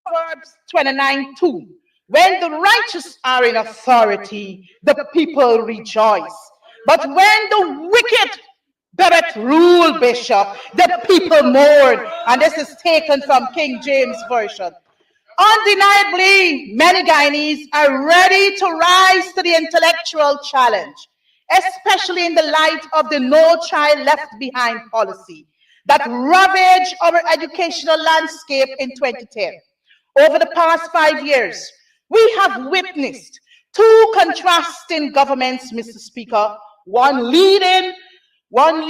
Proverbs 29:2. When the righteous are in authority, the people rejoice. But when the wicked doth rule, Bishop, the people mourn. And this is taken from King James Version. Undeniably, many Guyanese are ready to rise to the intellectual challenge, especially in the light of the No Child Left Behind policy that ravaged our educational landscape in 2010. Over the past 5 years, we have witnessed two contrasting governments, Mr. Speaker, one leading from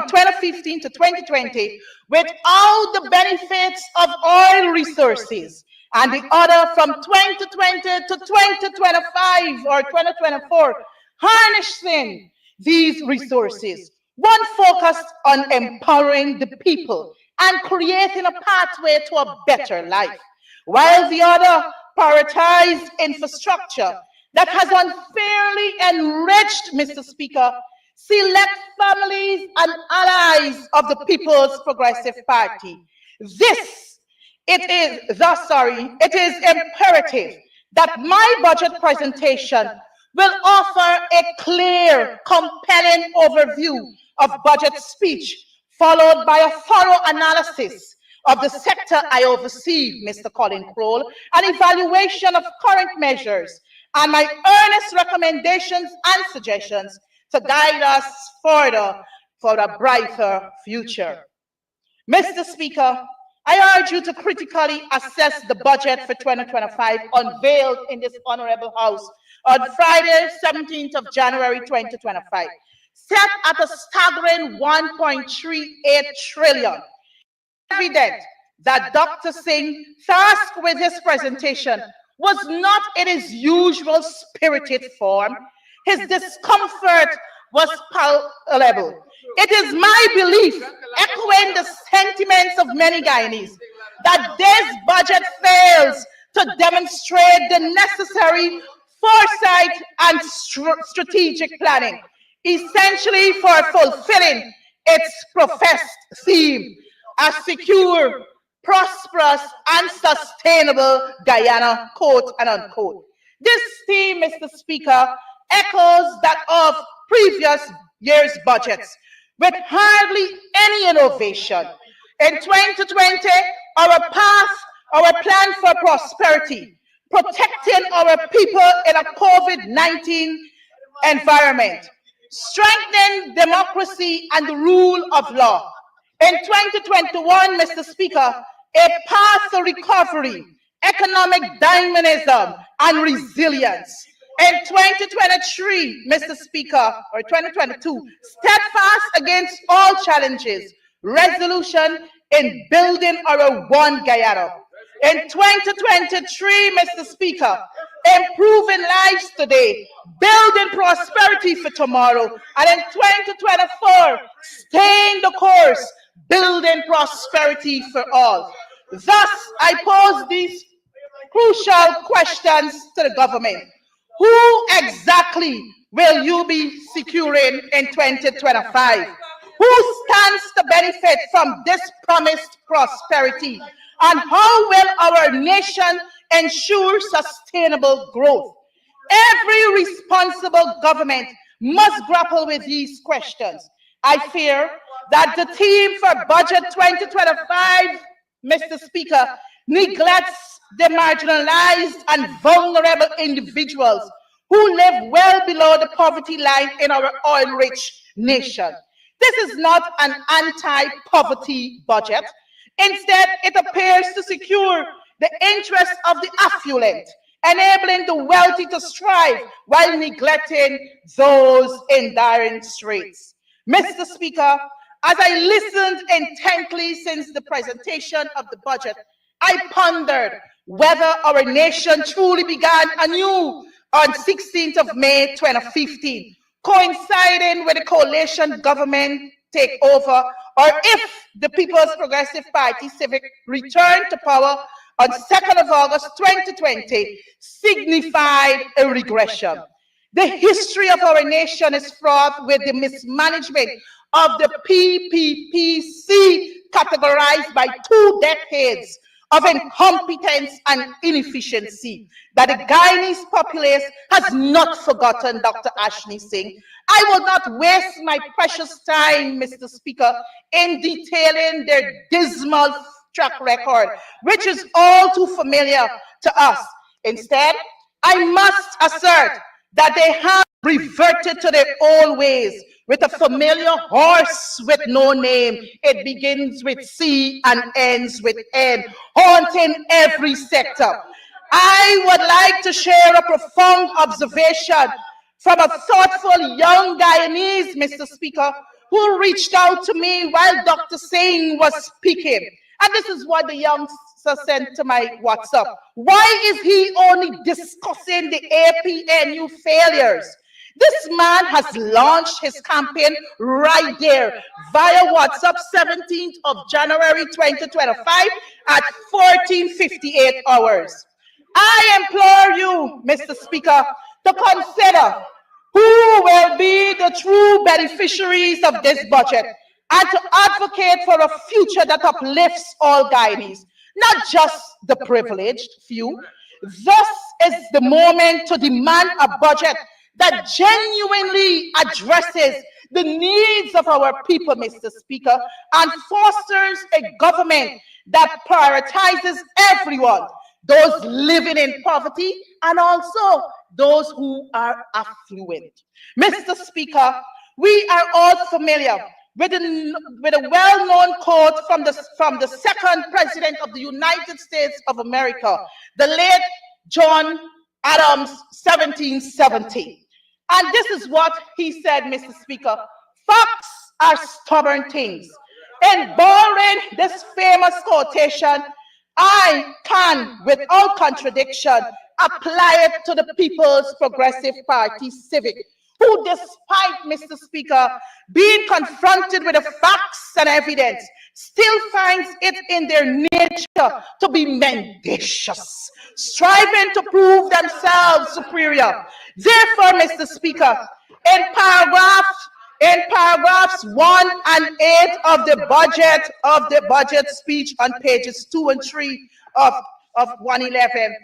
2015 to 2020 without the benefits of oil resources, and the other from 2020 to 2025 or 2024 harnessing these resources. One focused on empowering the people and creating a pathway to a better life, while the other prioritized infrastructure that has unfairly enriched, Mr. Speaker, select families and allies of the People's Progressive Party. It is imperative that my budget presentation will offer a clear, compelling overview of budget speech, followed by a thorough analysis of the sector I oversee, Mr. Colin Crowell, an evaluation of current measures, and my earnest recommendations and suggestions to guide us further for a brighter future. Mr. Speaker, I urge you to critically assess the budget for 2025 unveiled in this Honorable House on Friday, 17th of January, 2025, set at a staggering 1.38 trillion. Evident that Dr. Singh, tasked with his presentation, was not in his usual spirited form. His discomfort was palpable. It is my belief, echoing the sentiments of many Guyanese, that this budget fails to demonstrate the necessary foresight and strategic planning, essentially for fulfilling its professed theme, a secure, prosperous, and sustainable Guyana, quote and unquote. This theme, Mr. Speaker, echoes that of previous year's budgets, with hardly any innovation. In 2020, our plan for prosperity, protecting our people in a COVID-19 environment, strengthening democracy and the rule of law. In 2021, Mr. Speaker, a path to recovery, economic dynamism, and resilience. In 2023, Mr. Speaker, or 2022, steadfast against all challenges, resolution in building our one Guyana. In 2023, Mr. Speaker, improving lives today, building prosperity for tomorrow, and in 2024, staying the course, building prosperity for all. Thus, I pose these crucial questions to the government. Who exactly will you be securing in 2025? Who stands to benefit from this promised prosperity? And how will our nation ensure sustainable growth? Every responsible government must grapple with these questions. I fear that the theme for Budget 2025, Mr. Speaker, neglects the marginalized and vulnerable individuals who live well below the poverty line in our oil-rich nation. This is not an anti-poverty budget. Instead, it appears to secure the interests of the affluent, enabling the wealthy to strive while neglecting those in dire straits. Mr. Speaker, as I listened intently since the presentation of the budget, I pondered whether our nation truly began anew on 16th of May 2015, coinciding with the coalition government takeover, or if the People's Progressive Party civic return to power on 2nd of August 2020 signified a regression. The history of our nation is fraught with the mismanagement of the PPPC categorized by 2 decades of incompetence and inefficiency that the Guyanese populace has not forgotten, Dr. Ashley Singh. I will not waste my precious time, Mr. Speaker, in detailing their dismal track record, which is all too familiar to us. Instead, I must assert that they have reverted to their old ways with a familiar horse with no name. It begins with C and ends with N, haunting every sector. I would like to share a profound observation from a thoughtful young Guyanese, Mr. Speaker, who reached out to me while Dr. Singh was speaking. And this is what the youngster sent to my WhatsApp. Why is he only discussing the APNU failures? This man has launched his campaign right there via WhatsApp, 17th of January 2025 at 14:58 hours. I implore you, Mr. Speaker, to consider who will be the true beneficiaries of this budget and to advocate for a future that uplifts all Guyanese, not just the privileged few. This is the moment to demand a budget that genuinely addresses the needs of our people, Mr. Speaker, and fosters a government that prioritizes everyone, those living in poverty and also those who are affluent. Mr. Speaker, we are all familiar with a well-known quote from the second president of the United States of America, the late John Adams, 1770. And this is what he said, Mr. Speaker: facts are stubborn things. In borrowing this famous quotation, I can, without contradiction, apply it to the People's Progressive Party Civic, who, despite, Mr. Speaker, being confronted with the facts and evidence, still finds it in their nature to be mendacious, striving to prove themselves superior. Therefore, Mr. Speaker, in paragraphs 1 and 8 of the budget speech on pages 2 and 3 of 111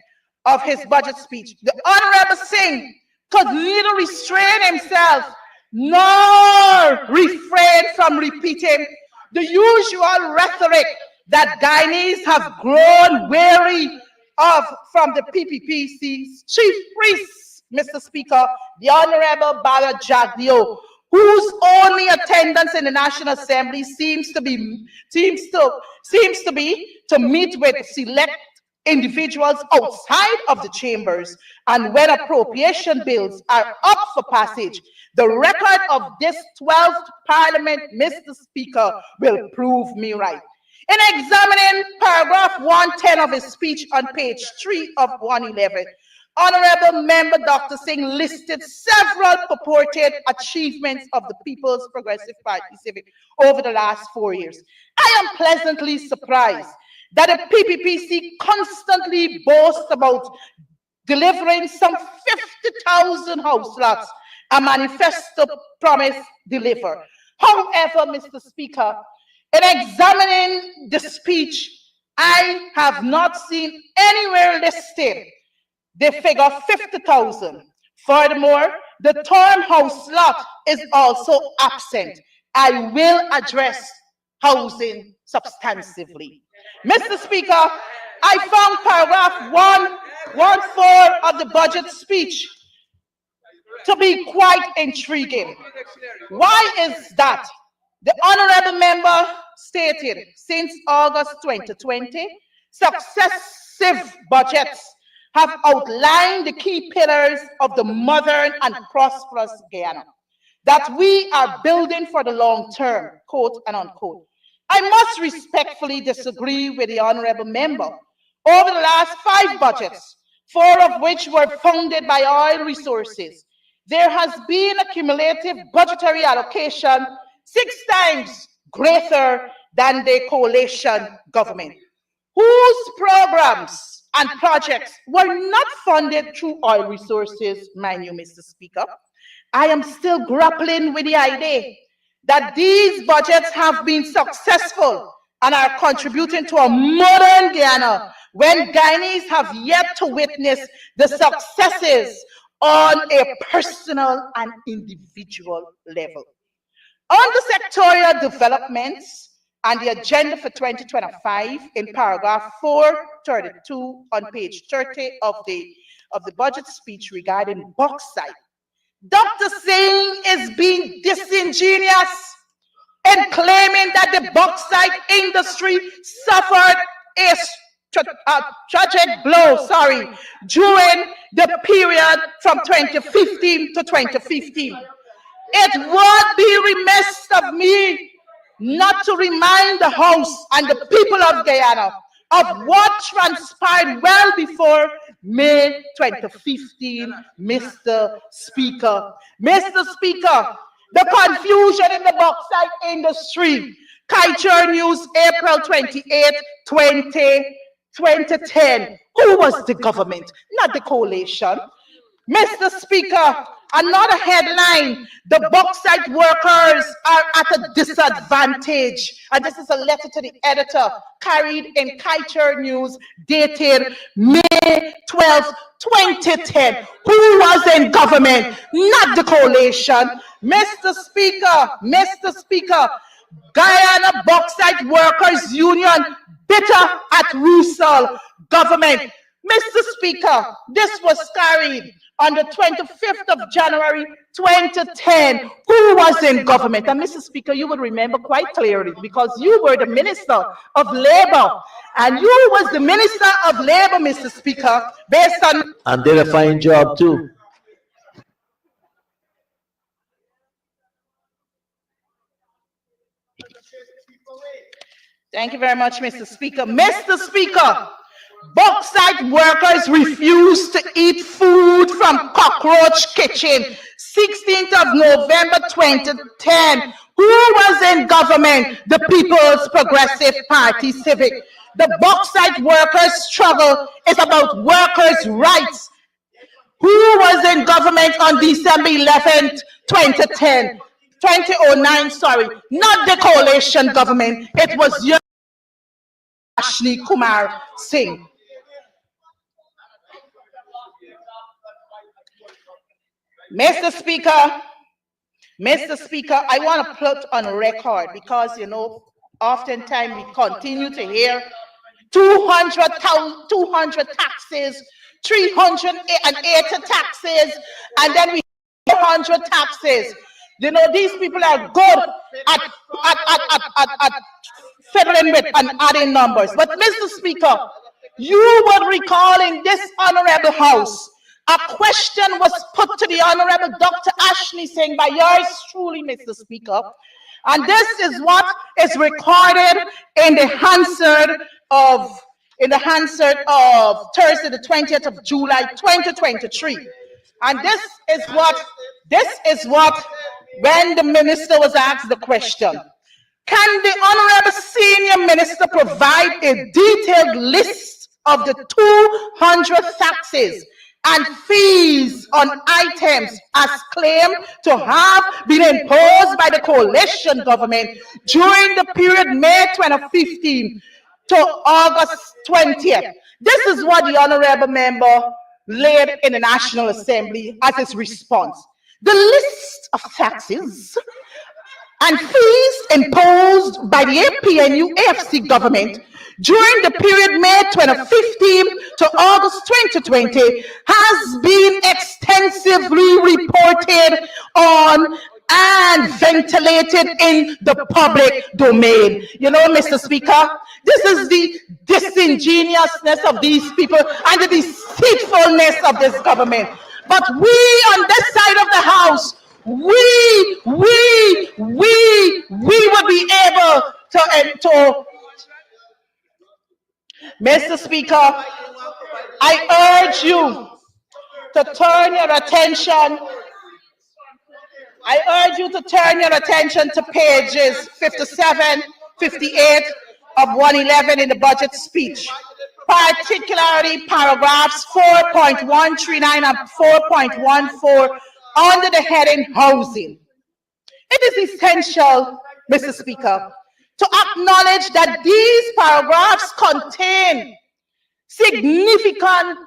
of his budget speech, the Honorable Singh could neither restrain himself nor refrain from repeating the usual rhetoric that Guyanese have grown weary of from the PPPC's chief priest, Mr. Speaker, the Honorable Bala Jagdeo, whose only attendance in the National Assembly seems to be to meet with select individuals outside of the chambers, and when appropriation bills are up for passage, the record of this 12th Parliament, Mr. Speaker, will prove me right. In examining paragraph 110 of his speech on page 3 of 111, Honorable Member Dr. Singh listed several purported achievements of the People's Progressive Party Civic over the last 4 years. I am pleasantly surprised that the PPPC constantly boasts about delivering some 50,000 house lots, a manifesto promise deliver. However, Mr. Speaker, in examining the speech, I have not seen anywhere listed the figure 50,000. Furthermore, the term house lot is also absent. I will address housing substantively. Mr. Speaker, I found paragraph 114 of the budget speech to be quite intriguing. Why is that? The honorable member stated, since August 2020, successive budgets have outlined the key pillars of the modern and prosperous Guyana that we are building for the long term, quote and unquote. I must respectfully disagree with the honorable member. Over the last 5 budgets, 4 of which were funded by oil resources, there has been a cumulative budgetary allocation 6 times greater than the coalition government, whose programs and projects were not funded through oil resources, mind you, Mr. Speaker. I am still grappling with the idea that these budgets have been successful and are contributing to a modern Guyana when Guyanese have yet to witness the successes on a personal and individual level. On the sectorial developments and the agenda for 2025 in paragraph 432 on page 30 of the budget speech regarding bauxite, Dr. Singh is being disingenuous in claiming that the bauxite industry suffered a tragic blow, during the period from 2015 to 2015. It would be remiss of me not to remind the House and the people of Guyana of what transpired well before May 2015, Mr. Speaker. Mr. Speaker, the confusion in the bauxite industry. Kaiser News, April 28, 2010. Who was the government? Not the coalition. Mr. Speaker, another headline, the bauxite workers are at a disadvantage. And this is a letter to the editor carried in Kaiser News dated May 12, 2010. Who was in government? Not the coalition. Mr. Speaker, Guyana Bauxite Workers Union bitter at Roussel government. Mr. Speaker, this was carried on the 25th of January 2010. Who was in government? And Mr. Speaker, you would remember quite clearly because you were the Minister of Labor. And you was the Minister of Labor, Mr. Speaker, based on... And did a fine job too. Thank you very much, Mr. Speaker. Mr. Speaker, bauxite workers refused to eat food from Cockroach Kitchen, 16th of November 2010. Who was in government? The People's Progressive Party Civic. The bauxite workers' struggle is about workers' rights. Who was in government on December 11th, 2010? 2009, not the coalition government. It was your Ashni Kumar Singh. Mr. Speaker, I want to put on record because, you know, oftentimes we continue to hear 200 taxes, 380 taxes, and then we 400 taxes. You know, these people are good at fiddling with and adding numbers. But Mr. Speaker, you would recall in this honorable house, a question was put to the Honorable Dr. Ashley Singh by yours truly, Mr. Speaker. And this is what is recorded in the Hansard of Thursday, the 20th of July, 2023. And this is what when the minister was asked the question, can the Honorable Senior Minister provide a detailed list of the 200 taxes and fees on items as claimed to have been imposed by the coalition government during the period May 2015 to August 20th? This is what the honorable member laid in the National Assembly as his response. The list of taxes and fees imposed by the APNU AFC government during the period May 2015 to August 2020 has been extensively reported on and ventilated in the public domain. You know, Mr. Speaker, this is the disingenuousness of these people and the deceitfulness of this government. But we on this side of the house, we would be able to Mr. Speaker, I urge you to turn your attention. To pages 57, 58 of 111 in the budget speech, particularly paragraphs 4.139 and 4.14 under the heading Housing. It is essential, Mr. Speaker, to acknowledge that these paragraphs contain significant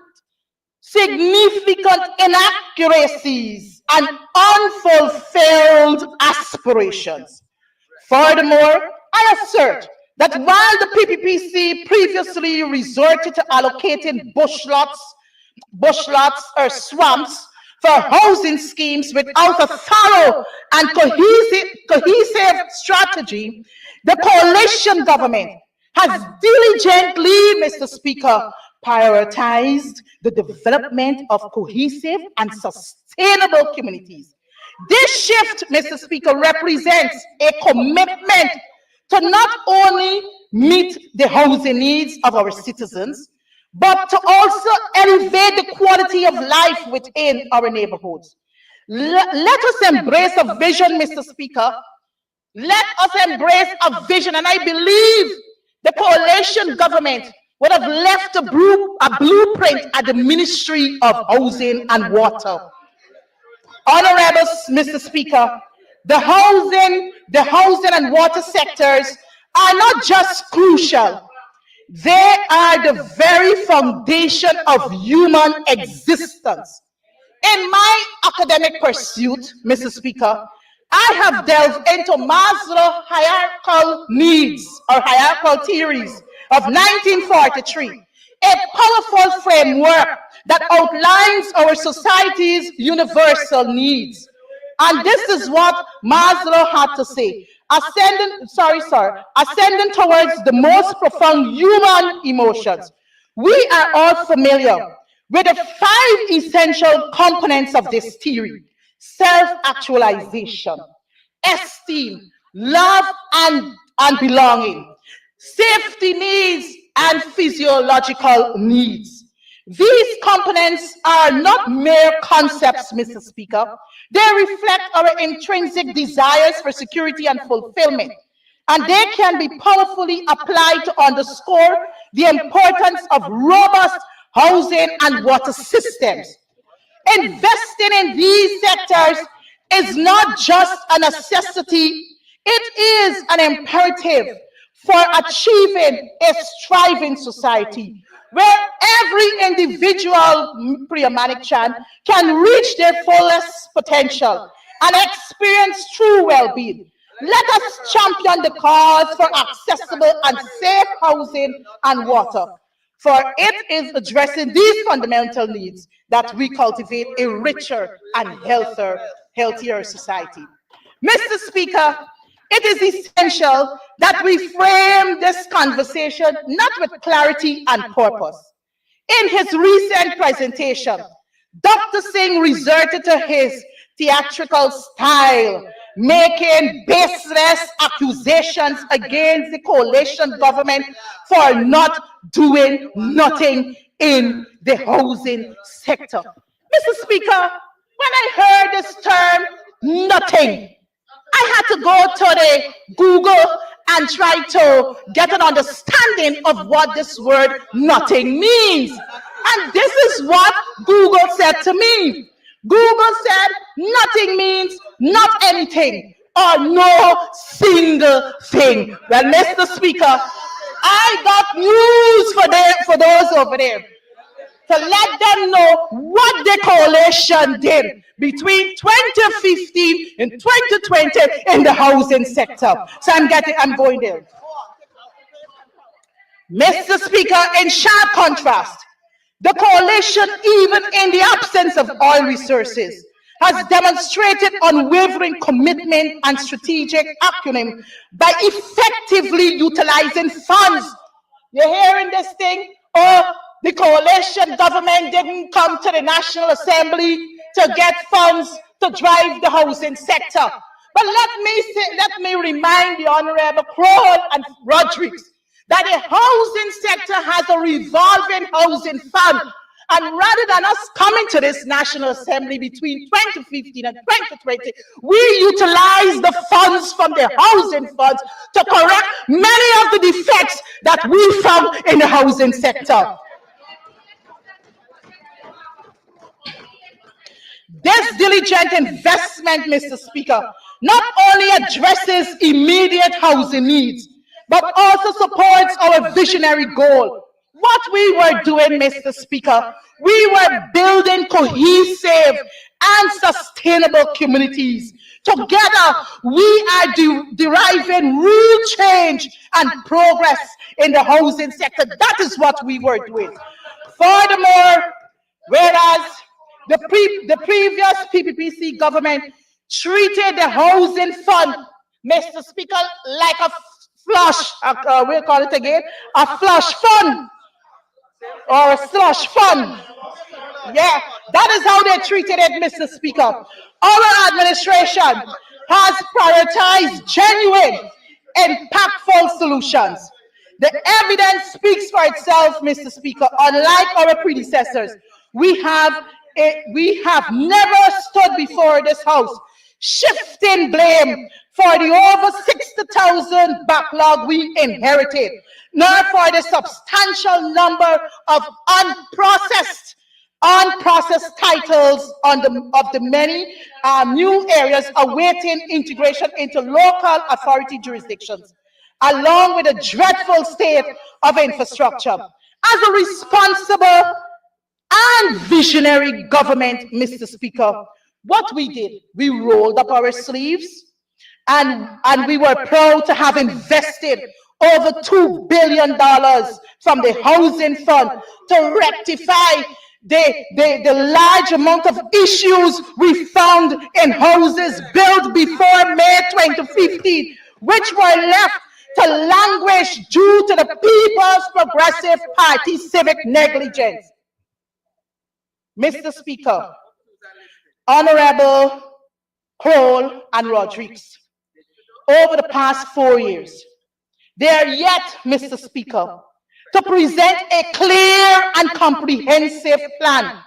inaccuracies and unfulfilled aspirations. Furthermore, I assert that while the PPPC previously resorted to allocating bushlots or swamps for housing schemes without a thorough and cohesive strategy, the coalition government has diligently, Mr. Speaker, prioritized the development of cohesive and sustainable communities. This shift, Mr. Speaker, represents a commitment to not only meet the housing needs of our citizens, but to also elevate the quality of life within our neighborhoods. Let us embrace a vision, Mr. Speaker. Let us embrace a vision, and I believe the coalition government would have left a blueprint at the Ministry of Housing and Water. Honorable Mr. Speaker, the housing and water sectors are not just crucial, they are the very foundation of human existence. In my academic pursuit, Mr. Speaker, I have delved into Maslow's hierarchical needs or hierarchical theories of 1943, a powerful framework that outlines our society's universal needs. And this is what Maslow had to say. Ascending towards the most profound human emotions. We are all familiar with the 5 essential components of this theory: self-actualization, esteem, love and belonging, safety needs, and physiological needs. These components are not mere concepts, Mr. Speaker. They reflect our intrinsic desires for security and fulfillment, and they can be powerfully applied to underscore the importance of robust housing and water systems. Investing in these sectors is not just a necessity, it is an imperative for achieving a thriving society where every individual can reach their fullest potential and experience true well-being. Let us champion the cause for accessible and safe housing and water, for it is addressing these fundamental needs that we cultivate a richer and healthier society. Mr. Speaker, it is essential that we frame this conversation not with clarity and purpose. In his recent presentation, Dr. Singh resorted to his theatrical style, making baseless accusations against the coalition government for not doing nothing in the housing sector. Mr. Speaker, when I heard this term, nothing, I had to go to the Google and try to get an understanding of what this word nothing means. And this is what Google said to me. Google said nothing means not anything or no single thing. Well, Mr. Speaker, I got news for those over there to let them know what the coalition did between 2015 and 2020 in the housing sector. So I'm going there. Mr. Speaker, in sharp contrast, the coalition, even in the absence of oil resources, has demonstrated unwavering commitment and strategic acumen by effectively utilizing funds. You're hearing this thing? Oh, the coalition government didn't come to the National Assembly to get funds to drive the housing sector. But let me remind the Honorable Crowell and Rodriguez that the housing sector has a revolving housing fund. And rather than us coming to this National Assembly between 2015 and 2020, we utilized the funds from the housing funds to correct many of the defects that we found in the housing sector. This diligent investment, Mr. Speaker, not only addresses immediate housing needs, but also supports our visionary goal. What we were doing, Mr. Speaker, we were building cohesive and sustainable communities. Together, we are deriving real change and progress in the housing sector. That is what we were doing. Furthermore, whereas the previous PPPC government treated the housing fund, Mr. Speaker, like a flush, we'll call it again, a flush fund or a slush fund. Yeah, that is how they treated it, Mr. Speaker. Our administration has prioritized genuine, impactful solutions. The evidence speaks for itself, Mr. Speaker. Unlike our predecessors, we have never stood before this House shifting blame for the over 60,000 backlog we inherited, nor for the substantial number of unprocessed titles of the many new areas awaiting integration into local authority jurisdictions, along with a dreadful state of infrastructure. As a responsible and visionary government, Mr. Speaker, what we did, we rolled up our sleeves and we were proud to have invested over $2 billion from the housing fund to rectify the large amount of issues we found in houses built before May 2015, which were left to languish due to the People's Progressive Party civic negligence. Mr. Speaker, Honorable Kroll and Rodriguez, over the past 4 years, they are yet, Mr. Speaker, to present a clear and comprehensive plan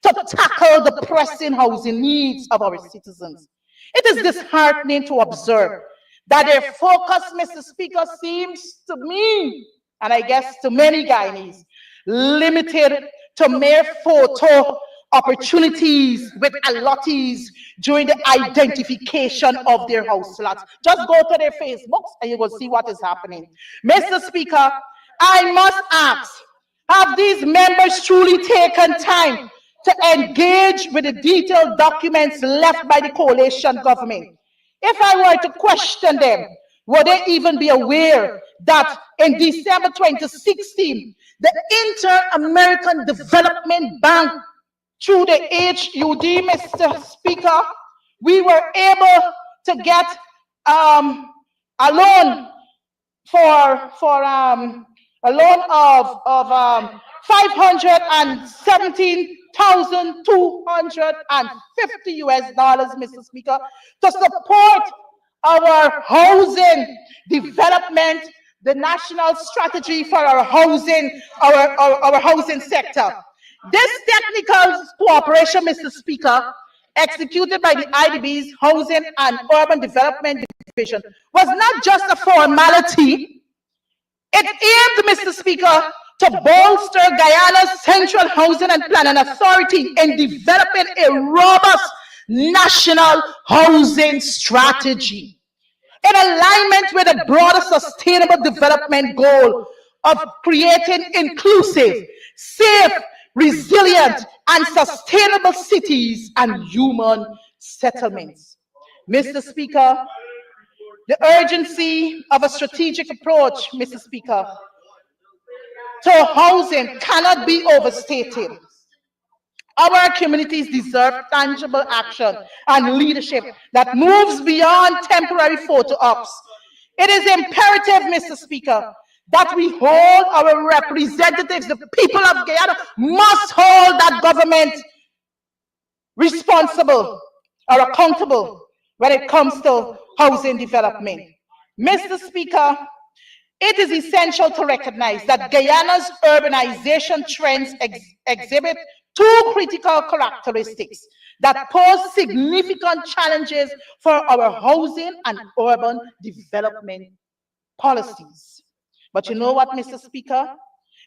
to tackle the pressing housing needs of our citizens. It is disheartening to observe that their focus, Mr. Speaker, seems to me, and I guess to many Guyanese, limited to mere photo opportunities with allottees during the identification of their house lots. Just go to their Facebooks and you will see what is happening. Mr. Speaker, I must ask, have these members truly taken time to engage with the detailed documents left by the coalition government? If I were to question them, would they even be aware that in December 2016, the Inter-American Development Bank, through the HUD, Mr. Speaker, we were able to get a loan a loan of $517,250, Mr. Speaker, to support our housing development, the national strategy for our housing, our housing sector. This technical cooperation, Mr. Speaker, executed by the IDB's Housing and Urban Development Division, was not just a formality. It aimed, Mr. Speaker, to bolster Guyana's Central Housing and Planning Authority in developing a robust national housing strategy in alignment with a broader sustainable development goal of creating inclusive, safe, resilient, and sustainable cities and human settlements. Mr. Speaker, the urgency of a strategic approach, Mr. Speaker, to housing cannot be overstated. Our communities deserve tangible action and leadership that moves beyond temporary photo ops. It is imperative, Mr. Speaker, that we hold our representatives, the people of Guyana, must hold that government responsible or accountable when it comes to housing development. Mr. Speaker, it is essential to recognize that Guyana's urbanization trends exhibit two critical characteristics that pose significant challenges for our housing and urban development policies. But you know what, Mr. Speaker?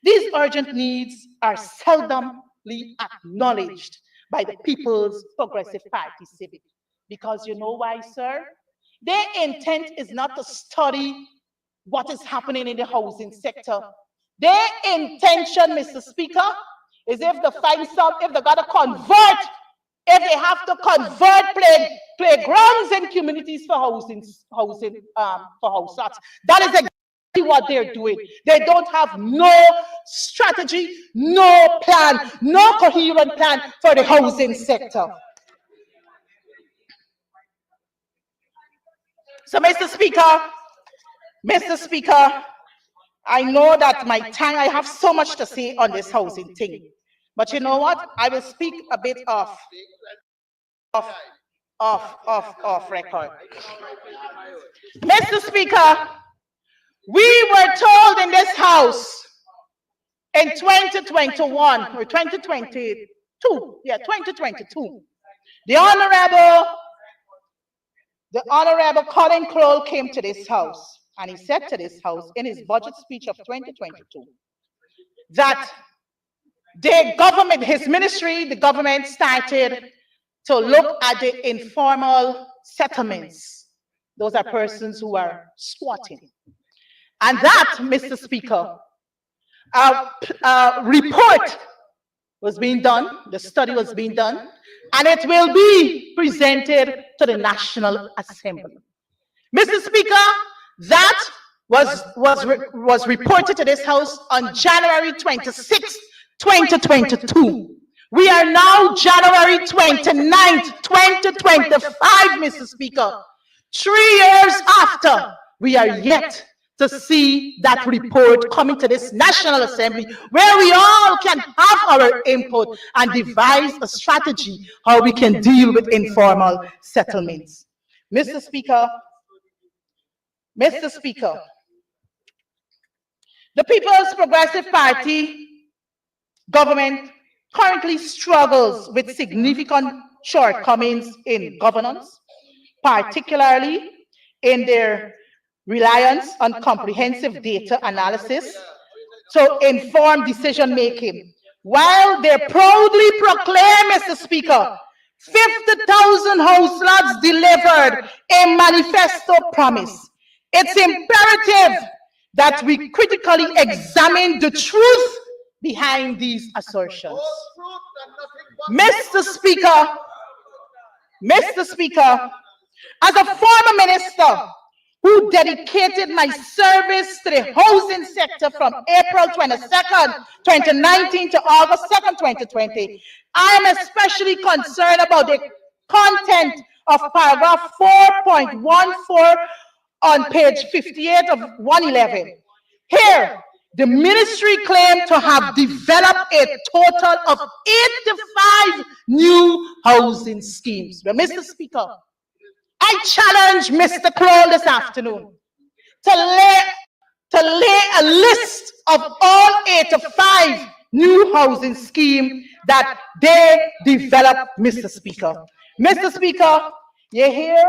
These urgent needs are seldomly acknowledged by the People's Progressive Party civic. Because you know why, sir? Their intent is not to study what is happening in the housing sector. Their intention, Mr. Speaker, is if they gotta convert, if they have to convert playgrounds and communities for housing for house lots. That is exactly what they're doing. They don't have no strategy, no plan, no coherent plan for the housing sector. So, Mr. Speaker, I know that I have so much to say on this housing thing, but you know what? I will speak a bit off record. Mr. Speaker, we were told in this house in 2021 or 2022, 2022, the Honorable Colin Crowell came to this house and he said to this house in his budget speech of 2022 that his ministry, the government started to look at the informal settlements. Those are persons who are squatting. And that, Mr. Speaker, a report was being done, the study was being done, and it will be presented to the National Assembly. Mr. Speaker, that was reported to this House on January 26, 2022. We are now January 29th, 2025, Mr. Speaker. 3 years after, we are yet to see that report coming to this National Assembly where we all can have our input and devise a strategy how we can deal with informal settlements. Mr. Speaker, the People's Progressive Party government currently struggles with significant shortcomings in governance, particularly in their reliance on comprehensive data analysis to inform decision making. While they proudly proclaim, Mr. Speaker, 50,000 house lots delivered, a manifesto promise, it's imperative that we critically examine the truth behind these assertions. Mr. Speaker, as a former minister who dedicated my service to the housing sector from April 22nd, 2019 to August 2nd, 2020, I am especially concerned about the content of paragraph 4.14 on page 58 of 111. Here, the ministry claimed to have developed a total of 85 new housing schemes. But Mr. Speaker, I challenge Mr. Crowell this afternoon to lay a list of all 85 new housing schemes that they developed, Mr. Speaker. Mr. Speaker, you hear?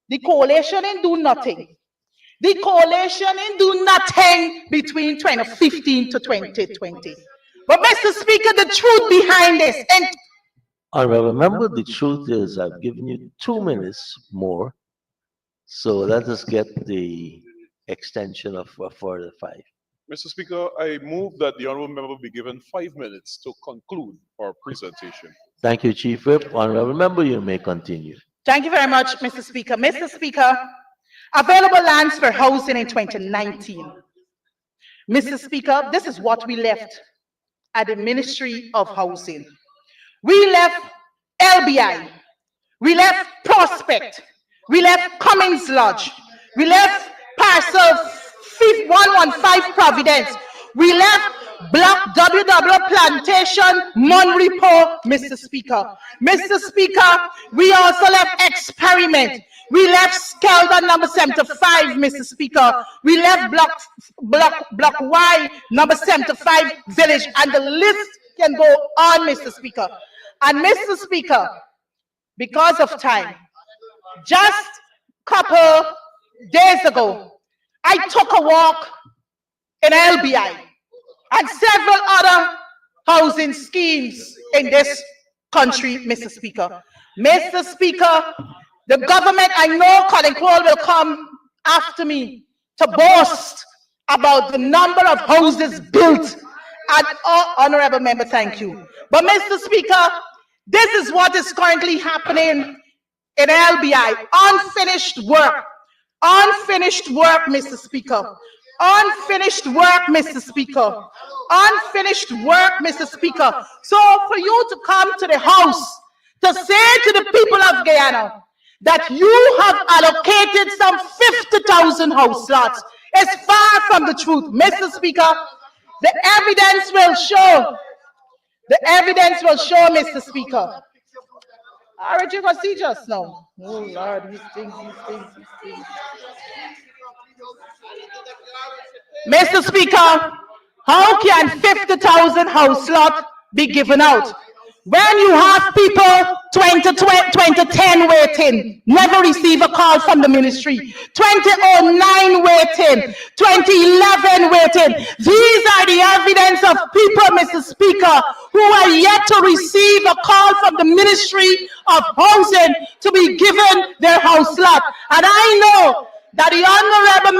The coalition didn't do nothing. The coalition didn't do nothing between 2015 to 2020. But Mr. Speaker, the truth behind this, and Honorable member, the truth is I've given you 2 minutes more. So let us get the extension of a further 5. Mr. Speaker, I move that the honourable member be given 5 minutes to conclude our presentation. Thank you, Chief Whip. Honorable member, you may continue. thank you very much, Mr. Speaker. Mr. Speaker, available lands for housing in 2019. Mr. Speaker, this is what we left at the Ministry of Housing. We left LBI, we left Prospect, we left Cummings Lodge, we left Parcel 115 Providence, we left Block WW Plantation, Monrepo, Mr. Speaker. Mr. Speaker, we also left Experiment. We left Skelder number 75, Mr. Speaker. We left Block Y number 75 Village, and the list can go on, Mr. Speaker. And Mr. Speaker, because of time, just a couple days ago, I took a walk in LBI and several other housing schemes in this country, Mr. Speaker. Mr. Speaker, the government, I know Colin Crowell will come after me. to boast about the number of houses built. And honorable member, thank you. But Mr. Speaker, this is what is currently happening in LBI. Unfinished work. Unfinished work, Mr. Speaker. Unfinished work, Mr. Speaker. Unfinished work, Mr. Speaker. So for you to come to the House to say to the people of Guyana that you have allocated some 50,000 house lots is far from the truth. Mr. Speaker, the evidence will show. The evidence will show, Mr. Speaker. All right, you can see just now. Oh, Lord, these things. Mr. Speaker, how can 50,000 house lot be given out when you have people 2010 waiting, never receive a call from the ministry, 2009 waiting, 2011 waiting? These are the evidence of people, Mr. Speaker, who are yet to receive a call from the Ministry of Housing to be given their house lot. And I know that the honorable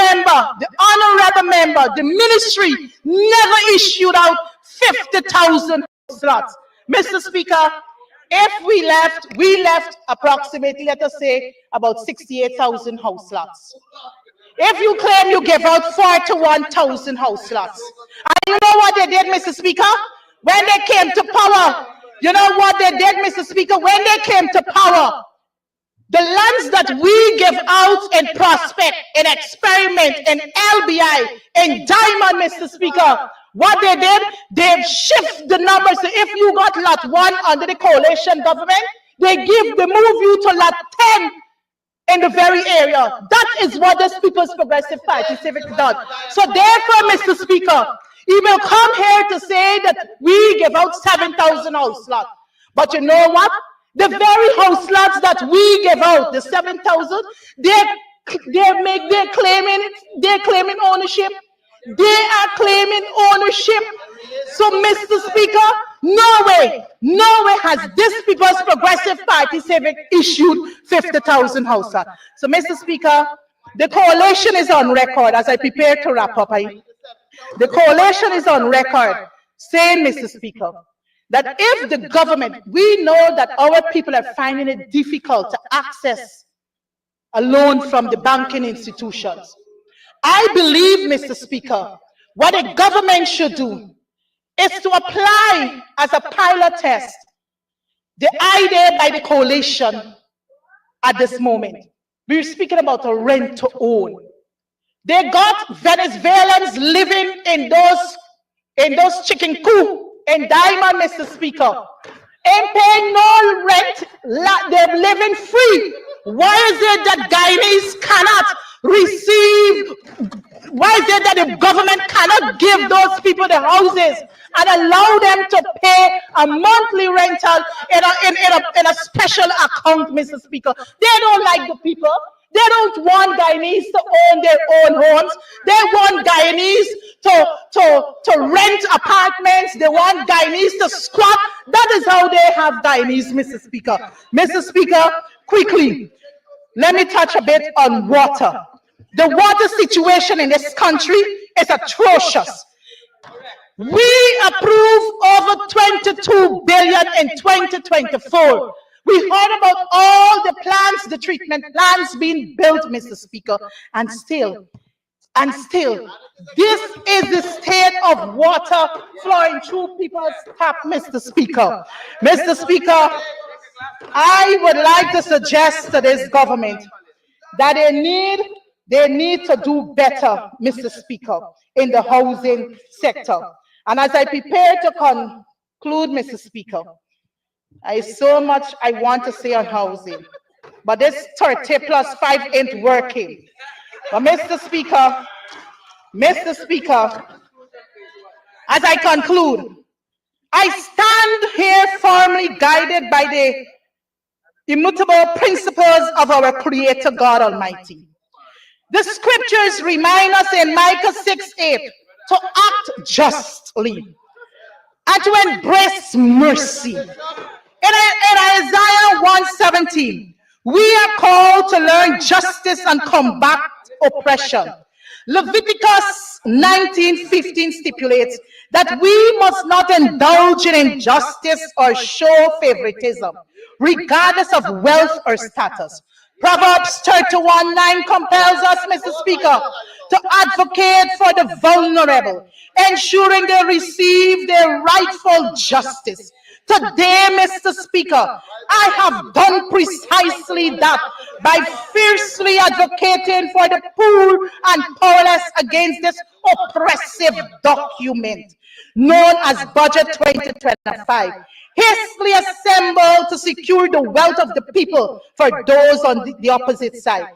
member, the ministry never issued out 50,000 house lots. Mr. Speaker, if we left approximately, let us say, about 68,000 house lots. If you claim you gave out 41,000 house lots, and you know what they did, Mr. Speaker? When they came to power, you know what they did, Mr. Speaker? When they came to power, the lands that we give out in Prospect, in Experiment, in LBI, in Diamond, Mr. Speaker, what they did, they've shifted the numbers. So if you got lot 1 under the coalition government, they move you to lot 10 in the very area. That is what this People's Progressive Party Civic does. So therefore, Mr. Speaker, he will come here to say that we give out 7,000 house lots. But you know what? The very house lots that we give out, the 7,000, they're claiming ownership. They are claiming ownership. So, Mr. Speaker, no way has this People's Progressive Party Civic issued 50,000 house lots. So, Mr. Speaker, the coalition is on record as I prepare to wrap up. The coalition is on record saying, Mr. Speaker, that if the government, we know that our people are finding it difficult to access a loan from the banking institutions. I believe, Mr. Speaker, what a government should do is to apply as a pilot test the idea by the coalition at this moment. We're speaking about a rent to own. They got Venezuelans living in those chicken coop in Diamond, Mr. Speaker, and paying no rent. They're living free. Why is it that Guyanese cannot receive? Why is it that the government cannot give those people the houses and allow them to pay a monthly rental in a special account, Mr. Speaker? They don't like the people. They don't want Guyanese to own their own homes. They want Guyanese to rent apartments. They want Guyanese to squat. That is how they have Guyanese, Mr. Speaker. Mr. Speaker, quickly, let me touch a bit on water. The water situation in this country is atrocious. We approved over 22 billion in 2024. We heard about all the plants, the treatment plants being built, Mr. Speaker, and still, this is the state of water flowing through people's tap, Mr. Speaker. Mr. Speaker, I would like to suggest to this government that they need to do better, Mr. Speaker, in the housing sector. And as I prepare to conclude, Mr. Speaker, I so much I want to say on housing, but this 30 plus 5 ain't working. But Mr. Speaker, as I conclude, I stand here firmly guided by the immutable principles of our Creator God Almighty. The scriptures remind us in Micah 6:8 to act justly and to embrace mercy. In Isaiah 1:17, we are called to learn justice and combat oppression. Leviticus 19:15 stipulates that we must not indulge in injustice or show favoritism, regardless of wealth or status. Proverbs 31:9 compels us, Mr. Speaker, to advocate for the vulnerable, ensuring they receive their rightful justice. Today, Mr. Speaker, I have done precisely that by fiercely advocating for the poor and powerless against this oppressive document known as Budget 2025, hastily assembled to secure the wealth of the people for those on the opposite side.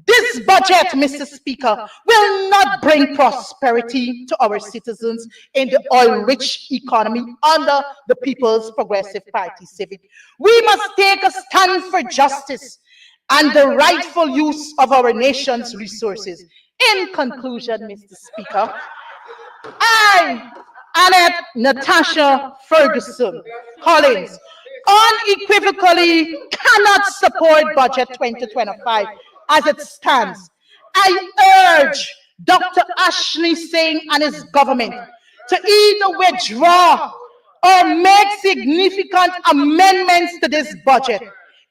This budget, Mr. Speaker, will not bring prosperity to our citizens in the oil-rich economy under the People's Progressive Party civic. We must take a stand for justice and the rightful use of our nation's resources. In conclusion, Mr. Speaker, I, Annette Natasha Ferguson Collins, unequivocally cannot support Budget 2025 as it stands. I urge Dr. Ashley Singh and his government to either withdraw or make significant amendments to this budget.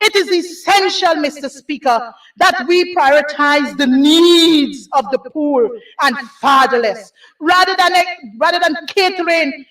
It is essential, Mr. Speaker, that we prioritize the needs of the poor and fatherless rather than catering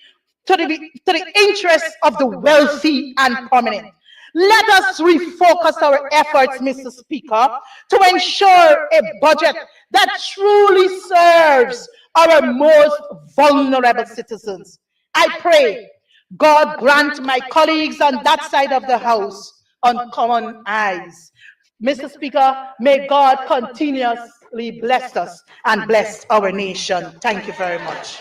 to the interests of the wealthy and prominent. Let us refocus our efforts, Mr. Speaker, to ensure a budget that truly serves our most vulnerable citizens. I pray God grant my colleagues on that side of the House uncommon eyes. Mr. Speaker, may God continuously bless us and bless our nation. Thank you very much.